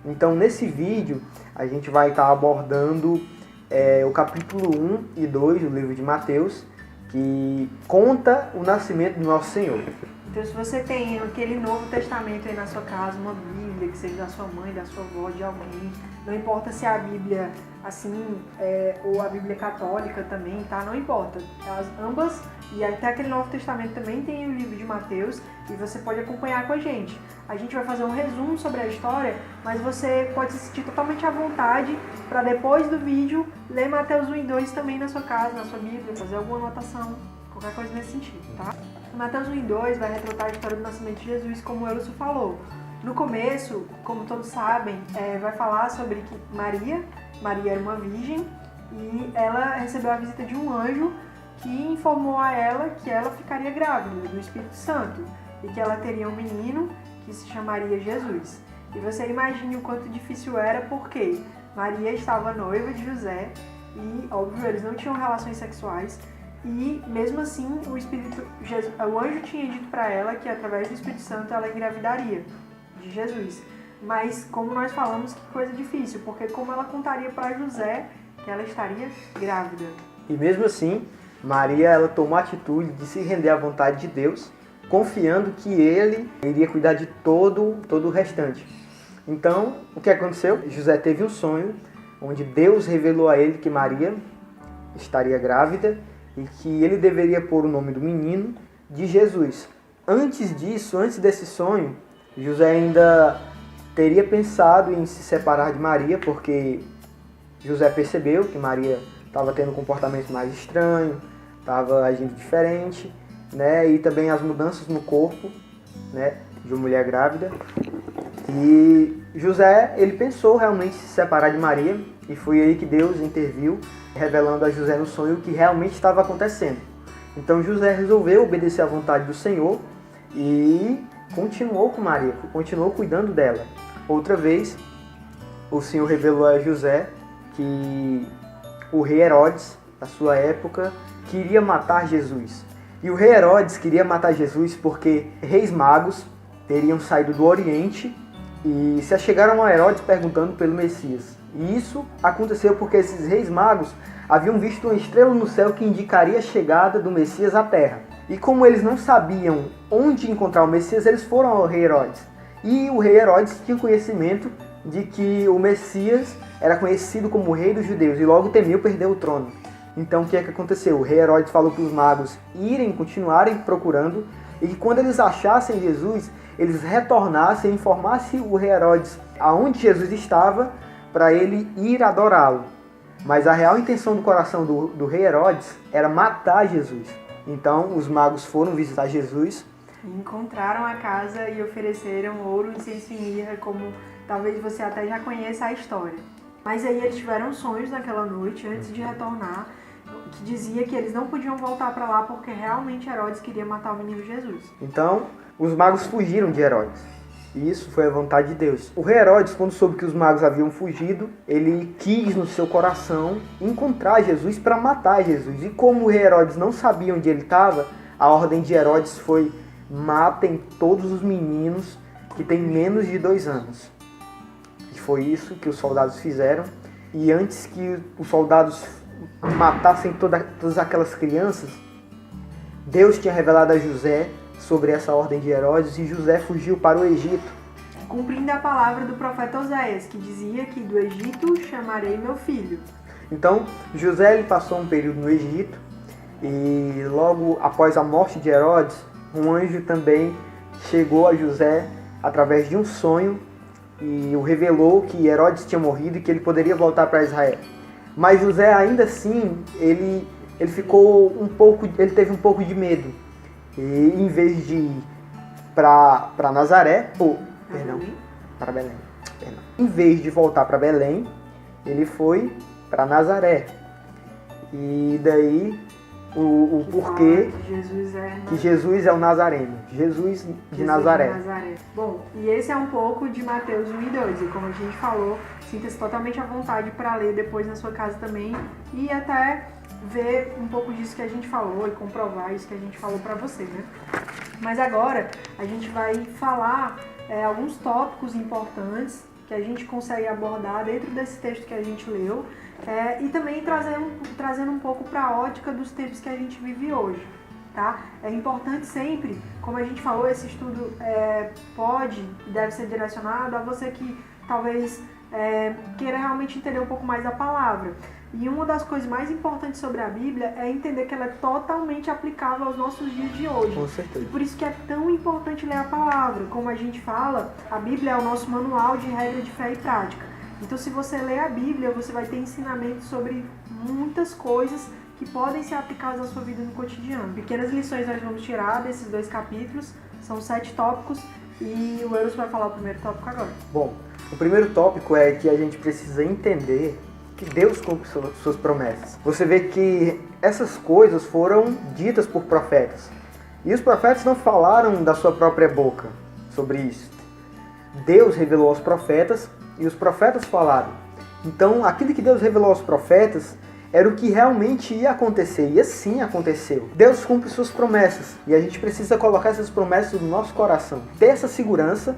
Então, nesse vídeo, a gente vai estar abordando o capítulo 1 e 2 do livro de Mateus, que conta o nascimento do nosso Senhor. Então, se você tem aquele Novo Testamento aí na sua casa, uma Bíblia, que seja da sua mãe, da sua avó, de alguém, não importa se é a Bíblia assim, ou a Bíblia católica também, tá? Não importa. Ambas, e até aquele Novo Testamento também tem o livro de Mateus, e você pode acompanhar com a gente. A gente vai fazer um resumo sobre a história, mas você pode se sentir totalmente à vontade para depois do vídeo ler Mateus 1 e 2 também na sua casa, na sua Bíblia, fazer alguma anotação, qualquer coisa nesse sentido, tá? Mateus 1 e 2 vai retratar a história do nascimento de Jesus, como o Elcio falou. No começo, como todos sabem, vai falar sobre que Maria era uma virgem e ela recebeu a visita de um anjo que informou a ela que ela ficaria grávida do Espírito Santo e que ela teria um menino que se chamaria Jesus. E você imagine o quanto difícil era, porque Maria estava noiva de José e, óbvio, eles não tinham relações sexuais. E mesmo assim, o anjo tinha dito para ela que através do Espírito Santo ela engravidaria de Jesus. Mas como nós falamos, que coisa difícil, porque como ela contaria para José que ela estaria grávida? E mesmo assim, Maria ela tomou a atitude de se render à vontade de Deus, confiando que Ele iria cuidar de todo o restante. Então, o que aconteceu? José teve um sonho, onde Deus revelou a ele que Maria estaria grávida e que ele deveria pôr o nome do menino de Jesus. Antes desse sonho, José ainda teria pensado em se separar de Maria, porque José percebeu que Maria estava tendo um comportamento mais estranho, estava agindo diferente, né? E também as mudanças no corpo, né, de uma mulher grávida. E José, ele pensou realmente em se separar de Maria, e foi aí que Deus interviu, revelando a José no sonho o que realmente estava acontecendo. Então José resolveu obedecer à vontade do Senhor e continuou com Maria, continuou cuidando dela. Outra vez, o Senhor revelou a José que o rei Herodes, da sua época, queria matar Jesus. E o rei Herodes queria matar Jesus porque reis magos teriam saído do Oriente e se achegaram a Herodes perguntando pelo Messias. E isso aconteceu porque esses reis magos haviam visto uma estrela no céu que indicaria a chegada do Messias à Terra. E como eles não sabiam onde encontrar o Messias, eles foram ao rei Herodes. E o rei Herodes tinha conhecimento de que o Messias era conhecido como o rei dos judeus e logo temeu perder o trono. Então o que é que aconteceu? O rei Herodes falou para os magos continuarem procurando, e que quando eles achassem Jesus, eles retornassem e informassem o rei Herodes aonde Jesus estava para ele ir adorá-lo. Mas a real intenção do coração do rei Herodes era matar Jesus. Então os magos foram visitar Jesus. Encontraram a casa e ofereceram ouro, incenso e mirra, como talvez você até já conheça a história. Mas aí eles tiveram sonhos naquela noite, antes de retornar, que dizia que eles não podiam voltar para lá porque realmente Herodes queria matar o menino Jesus. Então, os magos fugiram de Herodes. E isso foi a vontade de Deus. O rei Herodes, quando soube que os magos haviam fugido, ele quis no seu coração encontrar Jesus para matar Jesus. E como o rei Herodes não sabia onde ele estava, a ordem de Herodes foi: matem todos os meninos que têm menos de 2 anos. E foi isso que os soldados fizeram. E antes que os soldados matassem todas aquelas crianças, Deus tinha revelado a José sobre essa ordem de Herodes, e José fugiu para o Egito. Cumprindo a palavra do profeta Oséias, que dizia que do Egito chamarei meu filho. Então, José ele passou um período no Egito, e logo após a morte de Herodes, um anjo também chegou a José através de um sonho e o revelou que Herodes tinha morrido e que ele poderia voltar para Israel. Mas José, ainda assim, ele teve um pouco de medo. E em vez de ir para Nazaré, para Belém. Em vez de voltar para Belém, ele foi para Nazaré. E daí o porquê que Jesus é o Nazareno. Jesus de Nazaré. Bom, e esse é um pouco de Mateus 1 e 2. E como a gente falou, sinta-se totalmente à vontade para ler depois na sua casa também. E até ver um pouco disso que a gente falou e comprovar isso que a gente falou para você, né? Mas agora a gente vai falar alguns tópicos importantes que a gente consegue abordar dentro desse texto que a gente leu, e também trazendo um pouco para a ótica dos tempos que a gente vive hoje. Tá? É importante sempre, como a gente falou, esse estudo pode e deve ser direcionado a você que talvez queira realmente entender um pouco mais da palavra. E uma das coisas mais importantes sobre a Bíblia é entender que ela é totalmente aplicável aos nossos dias de hoje. Com certeza. E por isso que é tão importante ler a palavra. Como a gente fala, a Bíblia é o nosso manual de regra de fé e prática. Então, se você ler a Bíblia, você vai ter ensinamentos sobre muitas coisas que podem ser aplicadas à sua vida no cotidiano. Pequenas lições nós vamos tirar desses 2 capítulos, são 7 tópicos, e o Euros vai falar o primeiro tópico agora. Bom, o primeiro tópico é que a gente precisa entender que Deus cumpre suas promessas. Você vê que essas coisas foram ditas por profetas, e os profetas não falaram da sua própria boca sobre isso. Deus revelou aos profetas, e os profetas falaram. Então, aquilo que Deus revelou aos profetas era o que realmente ia acontecer, e assim aconteceu. Deus cumpre suas promessas, e a gente precisa colocar essas promessas no nosso coração. Ter essa segurança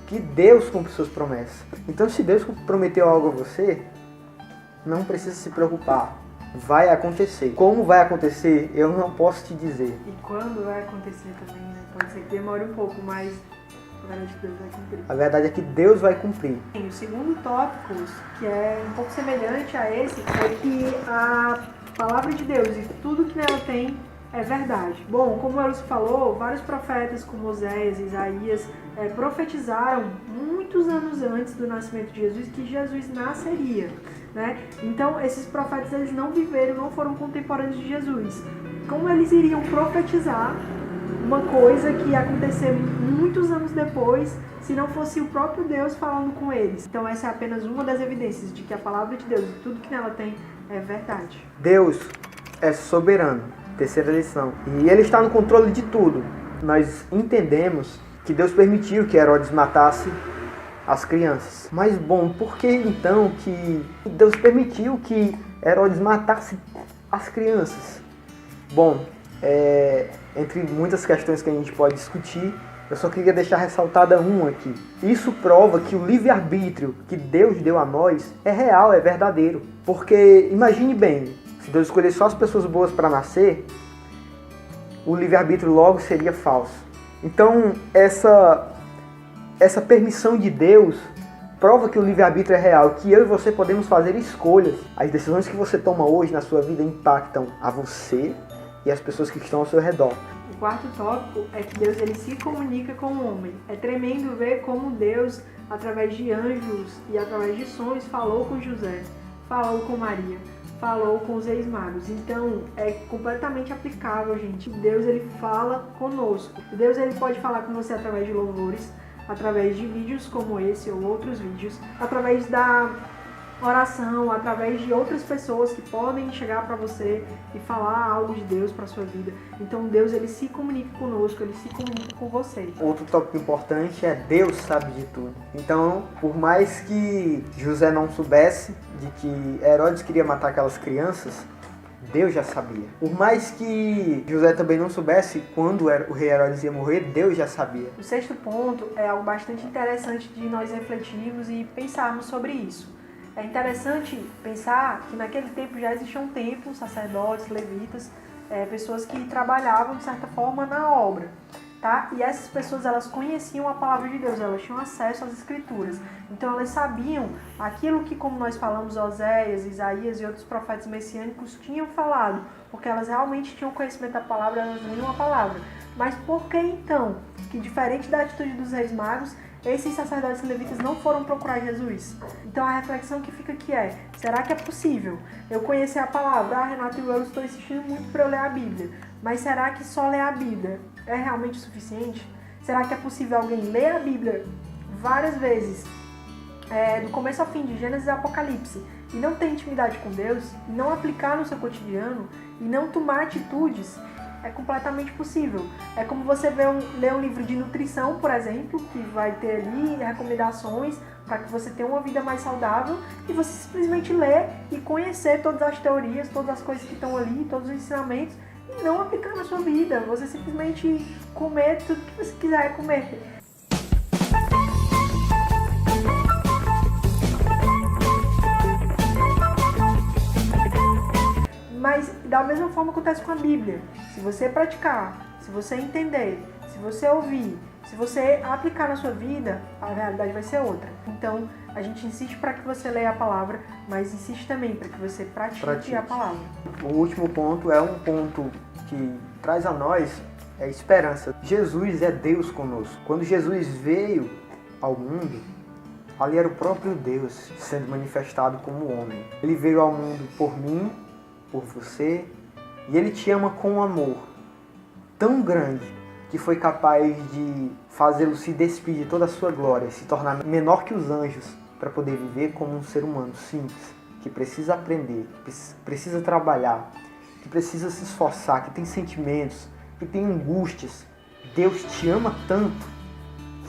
que Deus cumpre suas promessas. Então, se Deus prometeu algo a você, não precisa se preocupar. Vai acontecer. Como vai acontecer, eu não posso te dizer. E quando vai acontecer também, né? Pode ser que demore um pouco, mas a verdade é que Deus vai cumprir. A verdade é que Deus vai cumprir. O segundo tópico, que é um pouco semelhante a esse, é que a palavra de Deus e tudo que nela tem é verdade. Bom, como Eros falou, vários profetas como Oséias e Isaías profetizaram muitos anos antes do nascimento de Jesus que Jesus nasceria, né? Então, esses profetas eles não viveram, não foram contemporâneos de Jesus. Como eles iriam profetizar uma coisa que ia acontecer muitos anos depois, se não fosse o próprio Deus falando com eles? Então essa é apenas uma das evidências de que a palavra de Deus e tudo que nela tem é verdade. Deus é soberano, terceira lição, e Ele está no controle de tudo. Nós entendemos que Deus permitiu que Herodes matasse as crianças. Mas bom, por que então que Deus permitiu que Herodes matasse as crianças? Bom, entre muitas questões que a gente pode discutir, eu só queria deixar ressaltada uma aqui. Isso prova que o livre-arbítrio que Deus deu a nós é real, é verdadeiro. Porque, imagine bem, se Deus escolhesse só as pessoas boas para nascer, o livre-arbítrio logo seria falso. Então, essa permissão de Deus prova que o livre-arbítrio é real, que eu e você podemos fazer escolhas. As decisões que você toma hoje na sua vida impactam a você e as pessoas que estão ao seu redor. O quarto tópico é que Deus ele se comunica com o homem. É tremendo ver como Deus, através de anjos e através de sonhos, falou com José, falou com Maria, falou com os reis magos. Então, é completamente aplicável, gente. Deus ele fala conosco. Deus ele pode falar com você através de louvores, através de vídeos como esse ou outros vídeos, através da oração, através de outras pessoas que podem chegar para você e falar algo de Deus para sua vida. Então Deus ele se comunica conosco, ele se comunica com você. Outro tópico importante é Deus sabe de tudo. Então, por mais que José não soubesse de que Herodes queria matar aquelas crianças, Deus já sabia. Por mais que José também não soubesse quando o rei Herodes ia morrer, Deus já sabia. O sexto ponto é algo bastante interessante de nós refletirmos e pensarmos sobre isso. É interessante pensar que naquele tempo já existiam templos, sacerdotes, levitas, pessoas que trabalhavam de certa forma na obra, tá? E essas pessoas elas conheciam a palavra de Deus, elas tinham acesso às escrituras. Então elas sabiam aquilo que, como nós falamos, Oséias, Isaías e outros profetas messiânicos tinham falado, porque elas realmente tinham conhecimento da palavra, elas liam a palavra. Mas por que então, que diferente da atitude dos reis magos, esses sacerdotes e levitas não foram procurar Jesus? Então a reflexão que fica aqui é: será que é possível eu conhecer a palavra? Renato, eu estou insistindo muito para eu ler a Bíblia, mas será que só ler a Bíblia é realmente o suficiente? Será que é possível alguém ler a Bíblia várias vezes, do começo ao fim, de Gênesis e Apocalipse, e não ter intimidade com Deus, e não aplicar no seu cotidiano, e não tomar atitudes? É completamente possível. É como você ler um livro de nutrição, por exemplo, que vai ter ali recomendações para que você tenha uma vida mais saudável, e você simplesmente ler e conhecer todas as teorias, todas as coisas que estão ali, todos os ensinamentos, e não aplicar na sua vida. Você simplesmente comer tudo que você quiser comer. mesma forma acontece com a Bíblia. Se você praticar, se você entender, se você ouvir, se você aplicar na sua vida, a realidade vai ser outra. Então, a gente insiste para que você leia a palavra, mas insiste também para que você pratique a palavra. O último ponto é um ponto que traz a nós a esperança. Jesus é Deus conosco. Quando Jesus veio ao mundo, ali era o próprio Deus sendo manifestado como homem. Ele veio ao mundo por mim, por você, e Ele te ama com um amor tão grande que foi capaz de fazê-lo se despir de toda a sua glória, se tornar menor que os anjos, para poder viver como um ser humano simples, que precisa aprender, que precisa trabalhar, que precisa se esforçar, que tem sentimentos, que tem angústias. Deus te ama tanto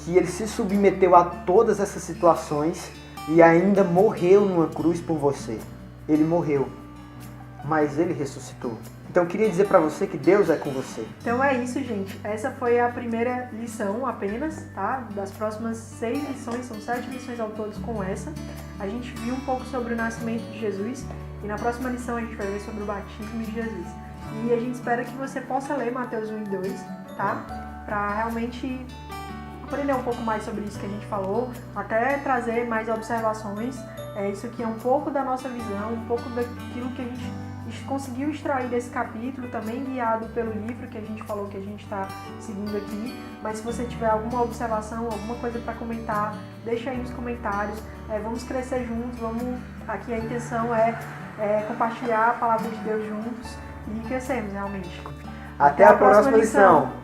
que Ele se submeteu a todas essas situações e ainda morreu numa cruz por você. Ele morreu, mas Ele ressuscitou. Então eu queria dizer para você que Deus é com você. Então é isso, gente. Essa foi a primeira lição apenas, tá? Das próximas 6 lições, são 7 lições ao todo com essa. A gente viu um pouco sobre o nascimento de Jesus e na próxima lição a gente vai ver sobre o batismo de Jesus. E a gente espera que você possa ler Mateus 1 e 2, tá? Para realmente aprender um pouco mais sobre isso que a gente falou, até trazer mais observações. Isso aqui é um pouco da nossa visão, um pouco daquilo que a gente conseguiu extrair desse capítulo, também guiado pelo livro que a gente falou que a gente está seguindo aqui. Mas se você tiver alguma observação, alguma coisa para comentar, deixa aí nos comentários. Vamos crescer juntos, aqui a intenção é compartilhar a palavra de Deus juntos e crescermos realmente. Até a próxima lição.